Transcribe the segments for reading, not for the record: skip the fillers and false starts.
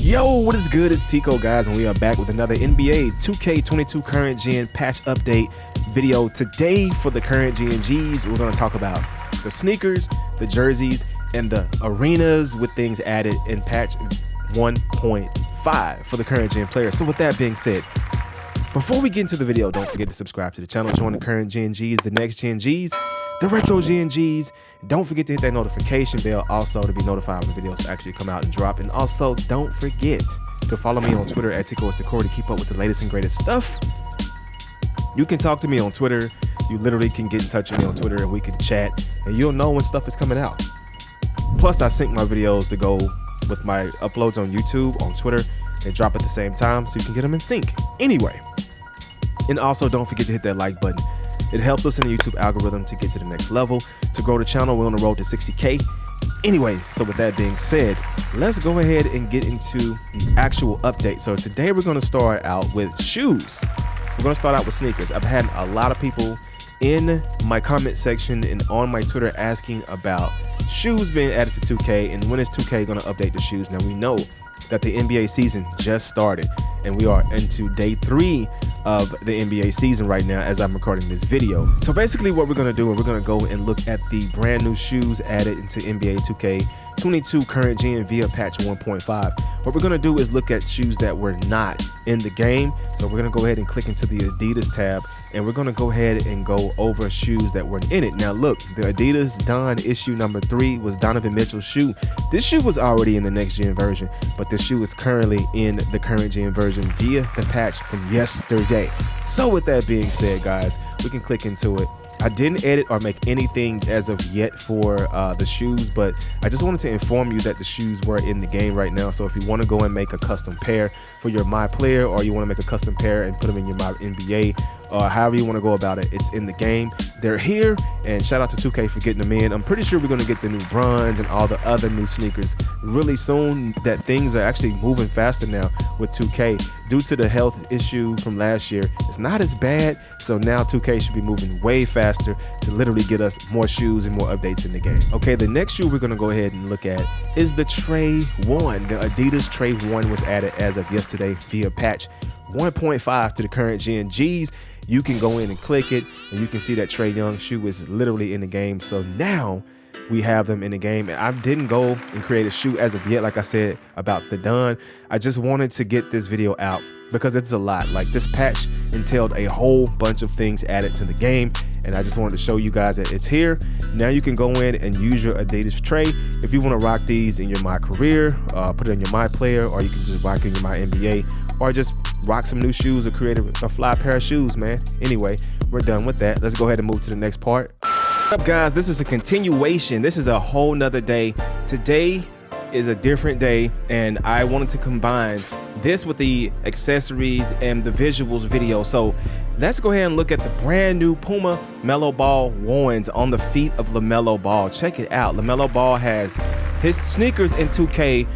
Yo, what is good? It's Tico, guys, and we are back with another NBA 2K22 current gen patch update video. Today for the current gen Gs, we're going to talk about the sneakers, the jerseys, and the arenas with things added in patch 1.5 for the current gen players. So with that being said, before we get into the video, don't forget to subscribe to the channel, join the current gen Gs, the next gen Gs, the retro gen Gs. Don't forget to hit that notification bell also to be notified when the videos actually come out and drop. And also don't forget to follow me on Twitter at TicoIsTheCore to keep up with the latest and greatest stuff. You can talk to me on Twitter. You literally can get in touch with me on Twitter and we can chat and you'll know when stuff is coming out. Plus I sync my videos to go with my uploads on YouTube, on Twitter, and drop at the same time so you can get them in sync. Anyway, and also don't forget to hit that like button. It helps us in the YouTube algorithm to get to the next level, to grow the channel. We're on the road to 60K. Anyway, so with that being said, let's go ahead and get into the actual update. So today we're going to start out with shoes. We're going to start out with sneakers. I've had a lot of people in my comment section and on my Twitter asking about shoes being added to 2K and when is 2K going to update the shoes. Now we know that the NBA season just started and we are into day 3 of the NBA season right now as I'm recording this video. So basically what we're going to do is we're going to go and look at the brand new shoes added into NBA 2K22 current gen via patch 1.5. What we're going to do is look at shoes that were not in the game. So we're going to go ahead and click into the Adidas tab and we're going to go ahead and go over shoes that weren't in it. Now look, the Adidas Don issue number 3 was Donovan Mitchell's shoe. This shoe was already in the next gen version, but this shoe is currently in the current gen version via the patch from yesterday. So with that being said, guys, we can click into it. I didn't edit or make anything as of yet for the shoes, but I just wanted to inform you that the shoes were in the game right now. So if you want to go and make a custom pair for your My Player, or you want to make a custom pair and put them in your My NBA, or however you want to go about it, it's in the game. They're here, and shout out to 2K for getting them in. I'm pretty sure we're going to get the new bronze and all the other new sneakers really soon. That things are actually moving faster now with 2K due to the health issue from last year. It's not as bad, so now 2K should be moving way faster to literally get us more shoes and more updates in the game. Okay, the next shoe we're going to go ahead and look at is the Trae 1. The Adidas Trae 1 was added as of yesterday via patch 1.5 to the current gen Gs. You can go in and click it and you can see that Trae Young shoe is literally in the game. So now we have them in the game, and I didn't go and create a shoe as of yet. Like I said about the Don, I just wanted to get this video out because it's a lot. Like, this patch entailed a whole bunch of things added to the game, and I just wanted to show you guys that it's here. Now you can go in and use your Adidas Trae if you want to rock these in your My Career, put it in your My Player, or you can just rock it in your My NBA, or just rock some new shoes or create a fly pair of shoes, man. Anyway, we're done with that. Let's go ahead and move to the next part. What's up, guys? This is a continuation. This is a whole nother day. Today is a different day, and I wanted to combine this with the accessories and the visuals video. So let's go ahead and look at the brand new Puma Melo Ball ones on the feet of LaMelo Ball. Check it out. LaMelo Ball has his sneakers in 2K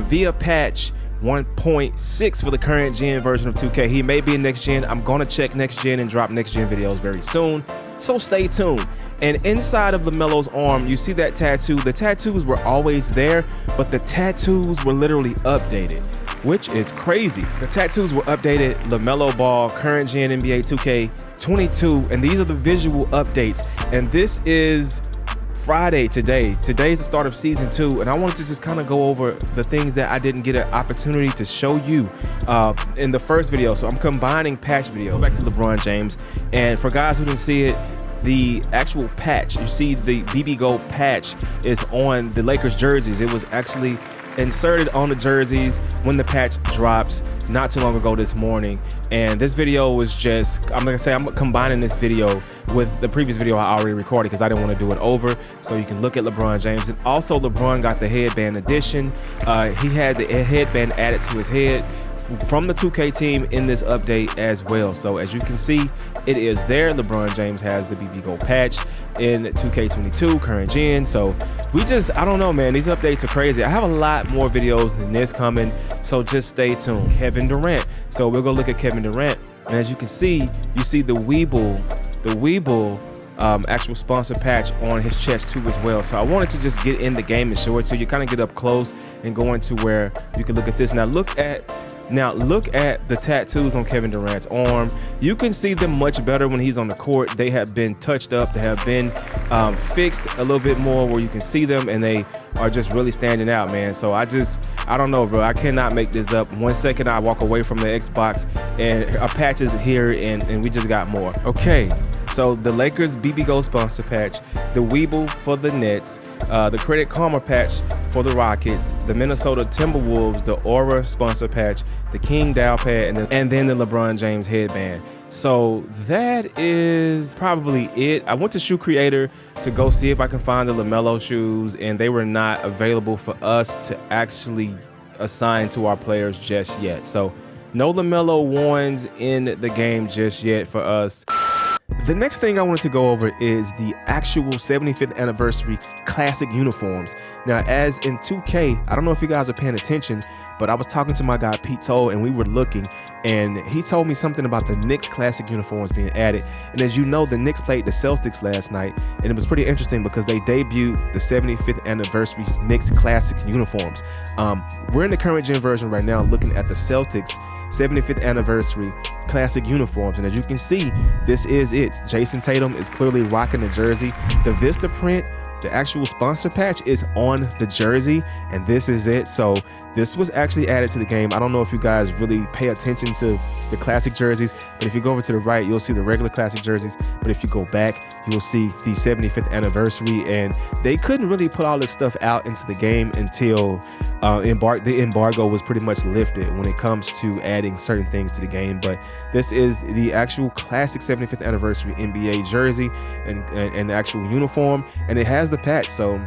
via patch 1.6 for the current gen version of 2K. He may be in next gen. I'm gonna check next gen and drop next gen videos very soon, so stay tuned. And inside of LaMelo's arm, you see that tattoo. The tattoos were always there, but the tattoos were literally updated, which is crazy. The tattoos were updated. LaMelo Ball, current gen NBA 2K22, and these are the visual updates. And this is Friday today. Today's the start of season 2, and I wanted to just kind of go over the things that I didn't get an opportunity to show you in the first video. So I'm combining patch videos. Back to LeBron James, and for guys who didn't see it, the actual patch, you see the BB Gold patch is on the Lakers jerseys. It was actually inserted on the jerseys when the patch drops not too long ago this morning. And this video was just, I'm gonna say, I'm combining this video with the previous video I already recorded because I didn't want to do it over, so you can look at LeBron James. And also LeBron got the headband edition. He had the headband added to his head from the 2K team in this update as well. So as you can see, it is there. LeBron James has the BB Gold patch in 2K22 current gen. So we just, I don't know, man, these updates are crazy. I have a lot more videos than this coming, so just stay tuned. Kevin Durant. So we're gonna look at Kevin Durant, and as you can see, you see the Weeble actual sponsor patch on his chest too as well. So I wanted to just get in the game and show it to you, kind of get up close and go into where you can look at this. Now look at the tattoos on Kevin Durant's arm. You can see them much better when he's on the court. They have been touched up. They have been fixed a little bit more where you can see them, and they are just really standing out, man. So I don't know, bro. I cannot make this up. 1 second I walk away from the Xbox and our patches here, and we just got more. Okay, so the Lakers BB Gold sponsor patch, the Weeble for the Nets, the Credit Karma patch for the Rockets, the Minnesota Timberwolves, the Aura sponsor patch, the King Dow pad, and then the LeBron James headband. So that is probably it. I went to Shoe Creator to go see if I can find the LaMelo shoes, and they were not available for us to actually assign to our players just yet. So no LaMelo ones in the game just yet for us. The next thing I wanted to go over is the actual 75th anniversary classic uniforms. Now, as in 2K, I don't know if you guys are paying attention, but I was talking to my guy Pete Toll, and we were looking, and he told me something about the Knicks classic uniforms being added. And as you know, the Knicks played the Celtics last night, and it was pretty interesting because they debuted the 75th anniversary Knicks classic uniforms. We're in the current gen version right now looking at the Celtics 75th anniversary classic uniforms, and as you can see, this is it. Jason Tatum is clearly rocking the jersey. The Vista print, the actual sponsor patch, is on the jersey, and this is it. So this was actually added to the game. I don't know if you guys really pay attention to the classic jerseys, but if you go over to the right, you'll see the regular classic jerseys. But if you go back, you'll see the 75th anniversary, and they couldn't really put all this stuff out into the game until the embargo was pretty much lifted when it comes to adding certain things to the game. But this is the actual classic 75th anniversary NBA jersey and the actual uniform, and it has the patch. So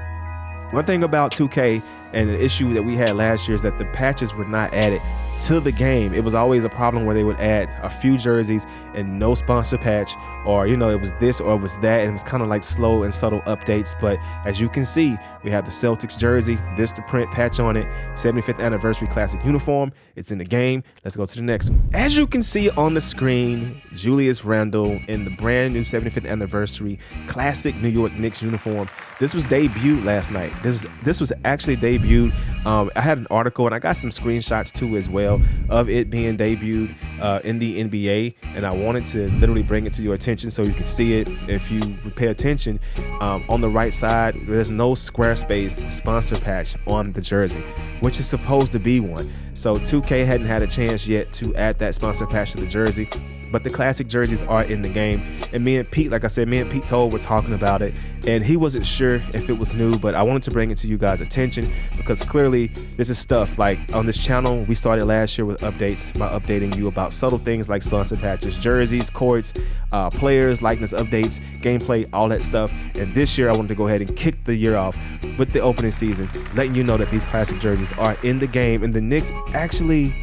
one thing about 2K and the issue that we had last year is that the patches were not added to the game. It was always a problem where they would add a few jerseys and no sponsor patch, or it was this or it was that, and it was kind of like slow and subtle updates. But as you can see, we have the Celtics jersey, Vista print patch on it, 75th anniversary classic uniform. It's in the game. Let's go to the next one. As you can see on the screen, Julius Randle in the brand new 75th anniversary classic New York Knicks uniform. This was debuted last night. This was actually debuted. I had an article and I got some screenshots too as well of it being debuted in the NBA, and I wanted to literally bring it to your attention so you can see it. If you pay attention, on the right side, there's no Squarespace sponsor patch on the jersey, which is supposed to be one. So 2K hadn't had a chance yet to add that sponsor patch to the jersey, but the classic jerseys are in the game. And me and Pete, like I said, me and Pete Toll were talking about it, and he wasn't sure if it was new, but I wanted to bring it to you guys' attention because clearly this is stuff like on this channel we started last year with updates by updating you about subtle things like sponsor patches, jerseys, courts, players, likeness updates, gameplay, all that stuff. And this year I wanted to go ahead and kick the year off with the opening season, letting you know that these classic jerseys are in the game, and the Knicks actually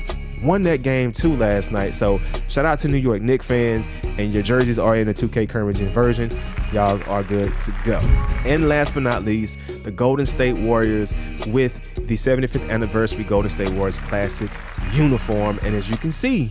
won that game too last night. So shout out to New York Knicks fans, and your jerseys are in the 2K current gen version. Y'all are good to go. And last but not least, the Golden State Warriors with the 75th anniversary Golden State Warriors classic uniform. And as you can see,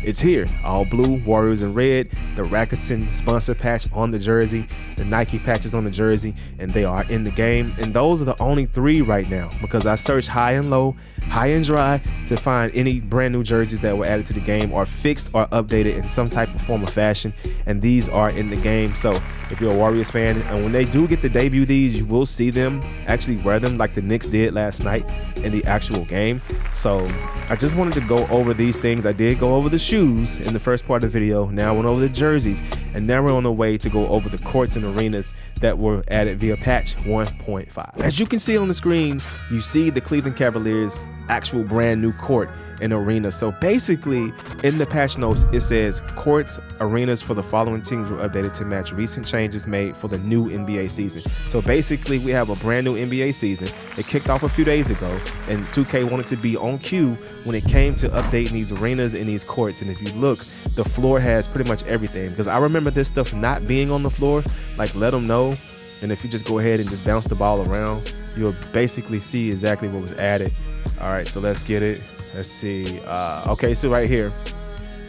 it's here, all blue, Warriors in red, the Rakuten sponsor patch on the jersey, the Nike patches on the jersey, and they are in the game. And those are the only three right now because I searched high and low, high and dry to find any brand new jerseys that were added to the game or fixed or updated in some type of form or fashion, and these are in the game. So if you're a Warriors fan, and when they do get to debut these, you will see them actually wear them like the Knicks did last night in the actual game. So I just wanted to go over these things. I did go over the shoes in the first part of the video. Now I went over the jerseys, and now we're on the way to go over the courts and arenas that were added via patch 1.5. As you can see on the screen, you see the Cleveland Cavaliers actual brand new court and arena. So basically in the patch notes it says courts, arenas for the following teams were updated to match recent changes made for the new NBA season. So basically we have a brand new NBA season. It kicked off a few days ago, and 2K wanted to be on cue when it came to updating these arenas and these courts. And if you look, the floor has pretty much everything, because I remember this stuff not being on the floor. Like, let them know, and if you just go ahead and just bounce the ball around, you'll basically see exactly what was added. All right, so let's get it. Let's see. Okay, so right here,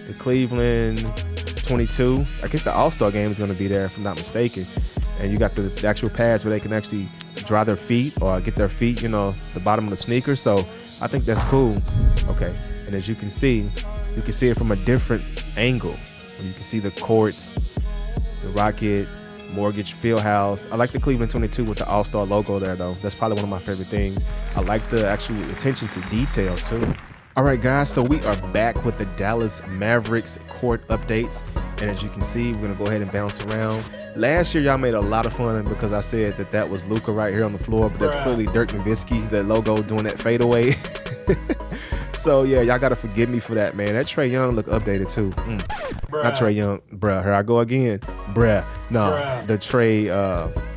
the Cleveland 22. I guess the All-Star game is going to be there, if I'm not mistaken. And you got the actual pads where they can actually dry their feet or get their feet, the bottom of the sneaker. So I think that's cool. Okay, and as you can see it from a different angle. You can see the courts, the Rocket, Mortgage Fieldhouse. I like the Cleveland 22 with the All-Star logo there, though. That's probably one of my favorite things. I like the actual attention to detail, too. All right, guys, so we are back with the Dallas Mavericks court updates. And as you can see, we're going to go ahead and bounce around. Last year, y'all made a lot of fun because I said that was Luka right here on the floor, but that's clearly Dirk Nowitzki, the logo doing that fadeaway. So, yeah, y'all got to forgive me for that, man. That Trae Young look updated, too. Not Trae Young. Bruh, here I go again. Bruh. No, the Trae,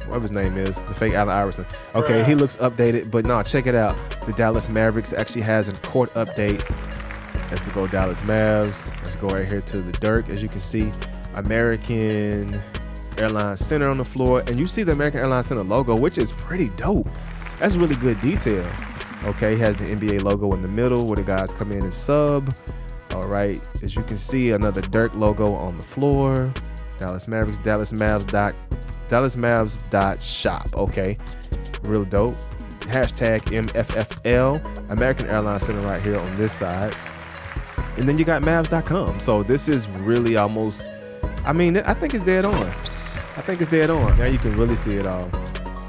what his name is, the fake Allen Iverson. Okay, he looks updated, but no, check it out. The Dallas Mavericks actually has a court update. Let's go Dallas Mavs. Let's go right here to the Dirk. As you can see, American Airlines Center on the floor. And you see the American Airlines Center logo, which is pretty dope. That's really good detail. Okay, he has the NBA logo in the middle where the guys come in and sub. All right, as you can see, another Dirk logo on the floor. Dallas Mavericks, Dallas Mavs.shop. Okay, real dope. Hashtag MFFL, American Airlines Center right here on this side. And then you got Mavs.com. So this is really almost, I think it's dead on. Now you can really see it all.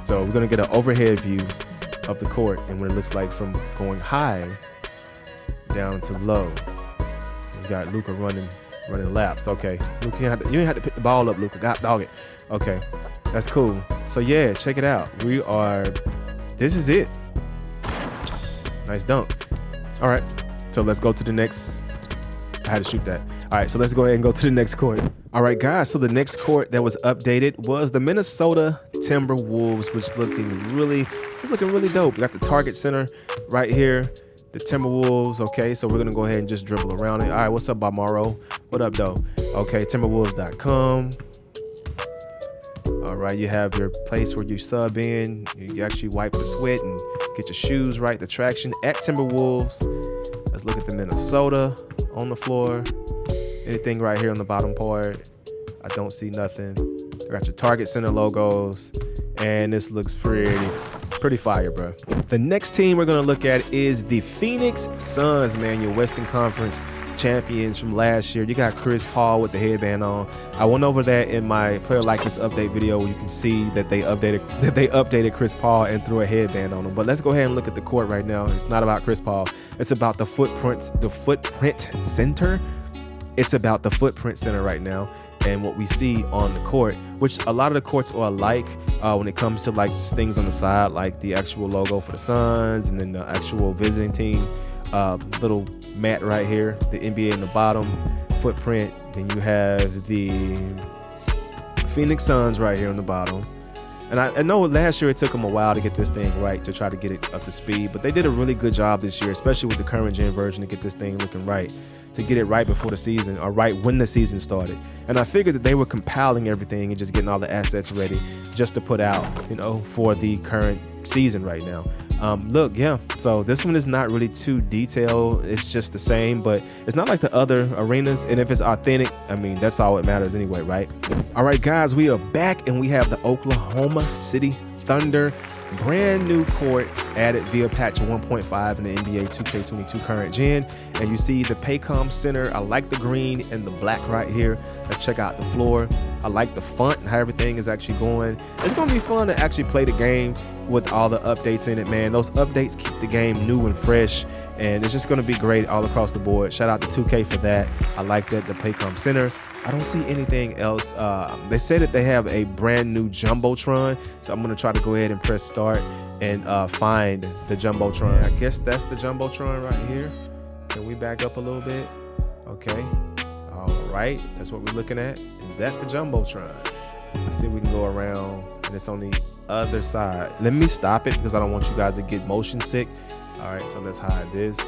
So we're going to get an overhead view of the court and what it looks like from going high down to low. You got Luka running laps. Okay, Luka, you ain't have to pick the ball up, Luka. God dog it. Okay, that's cool. So yeah, check it out. This is it. Nice dunk. All right, so let's go to the next. I had to shoot that. All right, so let's go ahead and go to the next court. All right, guys, so the next court that was updated was the Minnesota Timberwolves, which is looking really dope. We got the Target Center right here. The Timberwolves, okay, so we're gonna go ahead and just dribble around it. All right, what's up, Balmaro? What up, though? Okay, Timberwolves.com. All right, you have your place where you sub in. You actually wipe the sweat and get your shoes right, the traction at Timberwolves. Let's look at the Minnesota on the floor. Anything right here on the bottom part? I don't see nothing. I got your Target Center logos, and this looks pretty fire, bro. The next team we're gonna look at is the Phoenix Suns, man, your Western Conference champions from last year. You got Chris Paul with the headband on. I went over that in my player likeness update video where you can see that they updated Chris Paul and threw a headband on him. But let's go ahead and look at the court right now. It's not about Chris Paul. It's about the footprint center. It's about the footprint center right now and what we see on the court, which a lot of the courts are alike when it comes to like things on the side, like the actual logo for the Suns and then the actual visiting team little mat right here, the NBA in the bottom footprint. Then you have the Phoenix Suns right here on the bottom. And I know last year it took them a while to get this thing right, to try to get it up to speed, but they did a really good job this year, especially with the current gen version, to get this thing looking right, to get it right before the season, or right when the season started. And I figured that they were compiling everything and just getting all the assets ready just to put out, for the current season right now. Look, yeah, so this one is not really too detailed. It's just the same, but it's not like the other arenas. And if it's authentic, that's all that matters anyway, right? All right, guys, we are back and we have the Oklahoma City Thunder. Brand new court added via patch 1.5 in the NBA 2K22 current gen. And you see the Paycom Center. I like the green and the black right here. Let's check out the floor. I like the font and how everything is actually going. It's going to be fun to actually play the game with all the updates in it, man. Those updates keep the game new and fresh, and it's just going to be great all across the board. Shout out to 2K for that. I like that, the Paycom Center. I don't see anything else. They say that they have a brand new jumbotron, so I'm going to try to go ahead and press start and find the jumbotron. I guess that's the jumbotron right here. Can we back up a little bit? Okay. All right. That's what we're looking at. Is that the jumbotron? Let's see if we can go around, and it's on the other side. Let me stop it because I don't want you guys to get motion sick. All right, so let's hide this.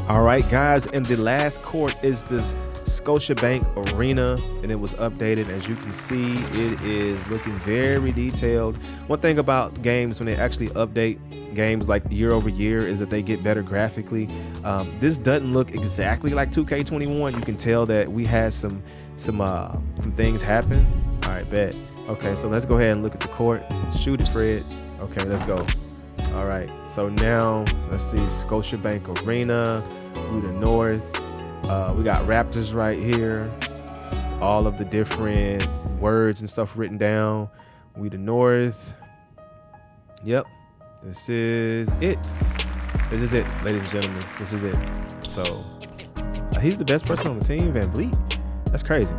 All right, guys, and the last court is this Scotiabank Arena, and it was updated. As you can see, it is looking very detailed. One thing about games when they actually update games like year over year is that they get better graphically. This doesn't look exactly like 2K21. You can tell that we had some things happen. All right, bet. Okay, so let's go ahead and look at the court. Shoot it, Fred. Okay, let's go. All right, so now let's see, Scotiabank Arena, we the North. We got Raptors right here. All of the different words and stuff written down. We the North. Yep, this is it. This is it, ladies and gentlemen. This is it. So he's the best person on the team, Van Vliet. That's crazy.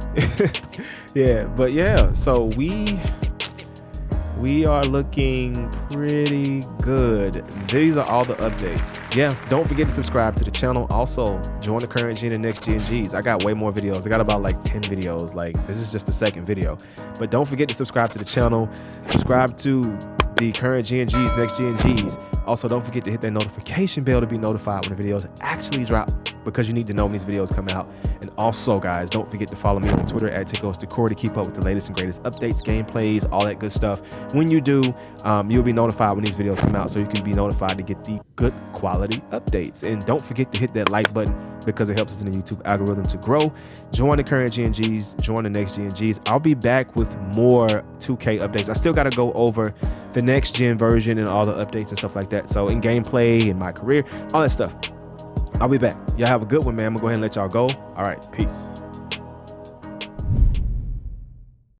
Yeah, but yeah, so we are looking pretty good. These are all the updates. Yeah, don't forget to subscribe to the channel. Also, join the current gen and next gen Gs. I got way more videos. I got about like 10 videos. Like, this is just the second video. But don't forget to subscribe to the channel. Subscribe to the current gen Gs, next gen Gs. Also, don't forget to hit that notification bell to be notified when the videos actually drop, because you need to know when these videos come out. And also, guys, don't forget to follow me on Twitter at @TickosDecor to keep up with the latest and greatest updates, gameplays, all that good stuff. When you do, you'll be notified when these videos come out, so you can be notified to get the good quality updates. And don't forget to hit that like button, because it helps us in the YouTube algorithm to grow. Join the current Gen Gs, join the next Gen Gs. I'll be back with more 2K updates. I still got to go over the next gen version and all the updates and stuff like that. So in gameplay, in my career, all that stuff. I'll be back. Y'all have a good one, man. I'm gonna go ahead and let y'all go. All right, peace.